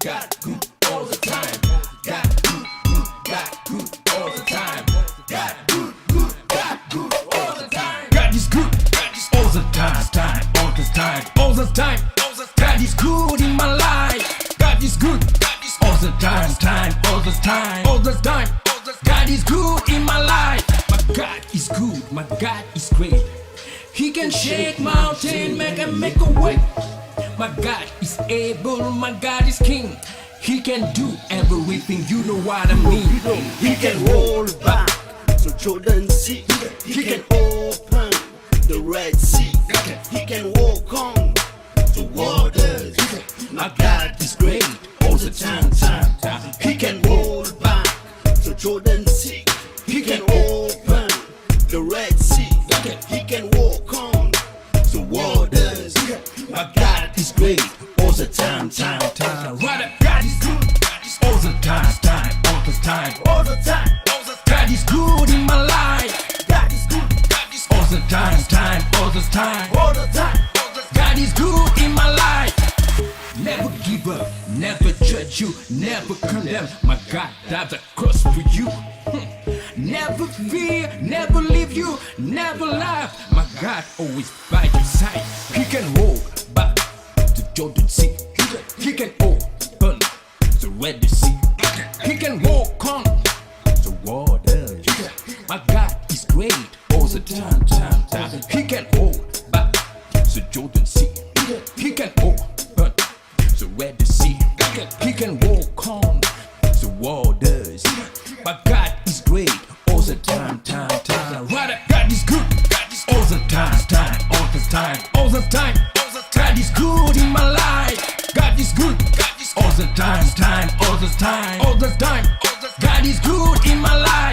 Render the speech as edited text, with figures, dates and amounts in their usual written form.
got good all the time. Got good, got good all the time. Got good, got good all the time. God is good all the time, all the time, all the time. God is good in my life. God is good all the time, all the time, all the time. God is good in my life. My God is good, my God is great. He can shake mountain, make a way. My God is able, my God is king. He can do everything, you know what I mean. He can roll back to Jordan Sea. He can open the Red Sea. He can walk on the waters. My God is great all the time. He can roll back to Jordan Sea. He can open the Red Sea. He can walk on the waters. My God is great all the time. Right, God is good all the time, all the time, all the time. God is good in my life. God is good all the time, all the time, all the time. God is good in my life. Never give up, never judge you, never condemn. My God died the cross for you. Never fear, never leave you, never laugh. My God always by your side. He can hold back the Jordan Sea. He can open the Red Sea. He can walk on the waters. My God is great all the time. He can hold back the Jordan Sea. He can open the Red Sea. He can walk on the waters. My God is great all the time. Right, God is good all the time, all the time, all the time. God is good in my life. God is good all the time, all the time, all the time. God is good in my life.